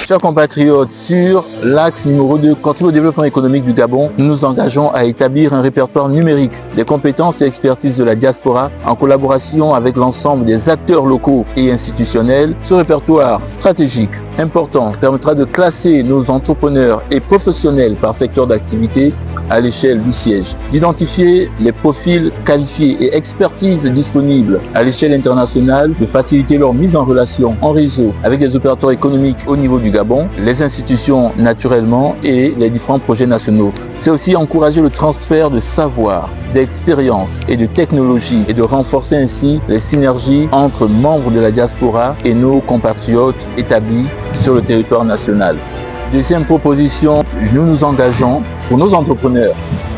Chers compatriotes, sur l'axe numéro 2, contribuer au développement économique du Gabon, nous nous engageons à établir un répertoire numérique des compétences et expertises de la diaspora en collaboration avec l'ensemble des acteurs locaux et institutionnels. Ce répertoire stratégique important permettra de classer nos entrepreneurs et professionnels par secteur d'activité à l'échelle du siège, d'identifier les profils qualifiés et expertises disponibles à l'échelle internationale, de faciliter leur mise en relation en réseau avec des opérateurs économiques au niveau du Gabon, les institutions naturellement et les différents projets nationaux. C'est aussi encourager le transfert de savoir, d'expérience et de technologie et de renforcer ainsi les synergies entre membres de la diaspora et nos compatriotes établis sur le territoire national. Deuxième proposition, nous nous engageons pour nos entrepreneurs,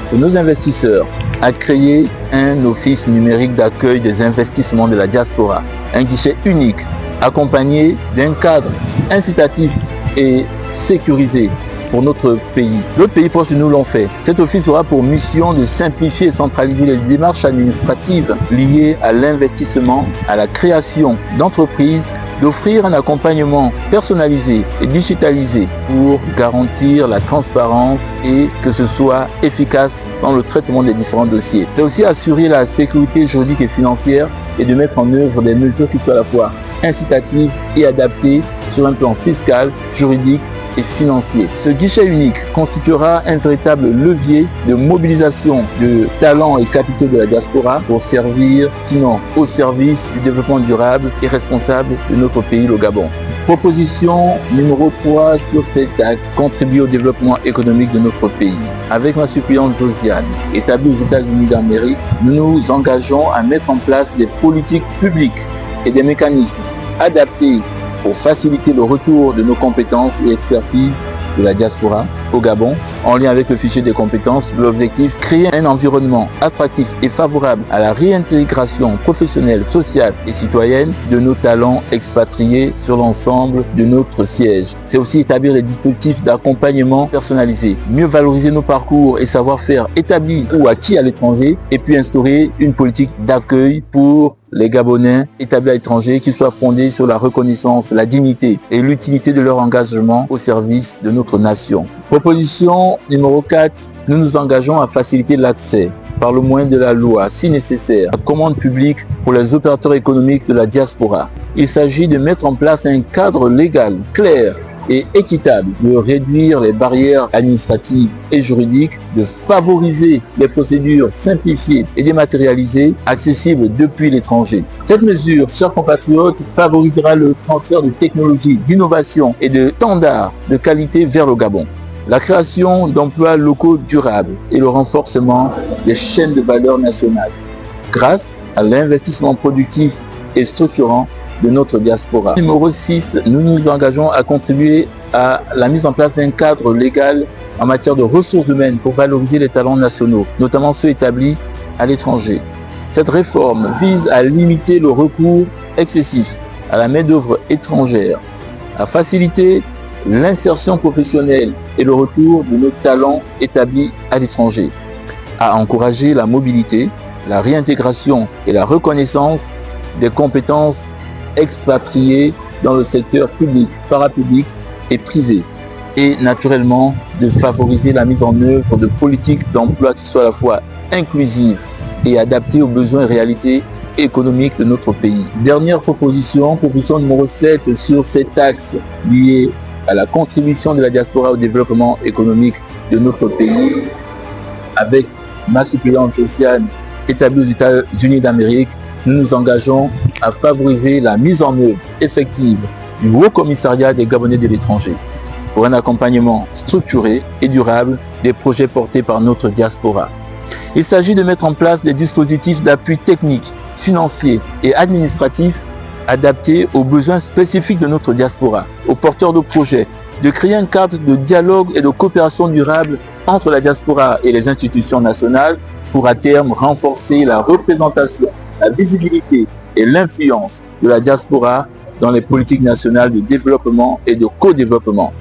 pour nos investisseurs, à créer un office numérique d'accueil des investissements de la diaspora, un guichet unique, accompagné d'un cadre incitatif et sécurisé pour notre pays. D'autres pays proches de nous l'ont fait. Cet office aura pour mission de simplifier et centraliser les démarches administratives liées à l'investissement, à la création d'entreprises, d'offrir un accompagnement personnalisé et digitalisé pour garantir la transparence et que ce soit efficace dans le traitement des différents dossiers. C'est aussi assurer la sécurité juridique et financière et de mettre en œuvre des mesures qui soient à la fois incitatives et adaptées sur un plan fiscal, juridique et financier. Ce guichet unique constituera un véritable levier de mobilisation de talents et capitaux de la diaspora pour servir, sinon au service du développement durable et responsable de notre pays, le Gabon. Proposition numéro 3 sur cet axe, contribuer au développement économique de notre pays. Avec ma suppléante Josiane, établie aux États-Unis d'Amérique, nous nous engageons à mettre en place des politiques publiques et des mécanismes adaptés pour faciliter le retour de nos compétences et expertises de la diaspora au Gabon, en lien avec le fichier des compétences. L'objectif, créer un environnement attractif et favorable à la réintégration professionnelle, sociale et citoyenne de nos talents expatriés sur l'ensemble de notre siège. C'est aussi établir des dispositifs d'accompagnement personnalisés, mieux valoriser nos parcours et savoir-faire établis ou acquis à l'étranger, et puis instaurer une politique d'accueil pour les Gabonais établis à l'étranger qui soit fondée sur la reconnaissance, la dignité et l'utilité de leur engagement au service de notre nation. Proposition numéro 4, nous nous engageons à faciliter l'accès, par le moyen de la loi, si nécessaire, à la commande publique pour les opérateurs économiques de la diaspora. Il s'agit de mettre en place un cadre légal clair et équitable, de réduire les barrières administratives et juridiques, de favoriser les procédures simplifiées et dématérialisées accessibles depuis l'étranger. Cette mesure, chers compatriotes, favorisera le transfert de technologies, d'innovation et de standards de qualité vers le Gabon, la création d'emplois locaux durables et le renforcement des chaînes de valeur nationales grâce à l'investissement productif et structurant de notre diaspora. Numéro 6, nous nous engageons à contribuer à la mise en place d'un cadre légal en matière de ressources humaines pour valoriser les talents nationaux, notamment ceux établis à l'étranger. Cette réforme vise à limiter le recours excessif à la main-d'œuvre étrangère, à faciliter l'insertion professionnelle et le retour de nos talents établis à l'étranger, à encourager la mobilité, la réintégration et la reconnaissance des compétences expatriés dans le secteur public, parapublic et privé, et naturellement de favoriser la mise en œuvre de politiques d'emploi qui soient à la fois inclusives et adaptées aux besoins et réalités économiques de notre pays. Dernière proposition numéro 7 sur cet axe lié à la contribution de la diaspora au développement économique de notre pays. Avec ma suppléante Josiane, établie aux États-Unis d'Amérique, nous nous engageons à favoriser la mise en œuvre effective du Haut Commissariat des Gabonais de l'étranger pour un accompagnement structuré et durable des projets portés par notre diaspora. Il s'agit de mettre en place des dispositifs d'appui technique, financier et administratif adaptés aux besoins spécifiques de notre diaspora, aux porteurs de projets, de créer un cadre de dialogue et de coopération durable entre la diaspora et les institutions nationales pour à terme renforcer la représentation, la visibilité et l'influence de la diaspora dans les politiques nationales de développement et de co-développement.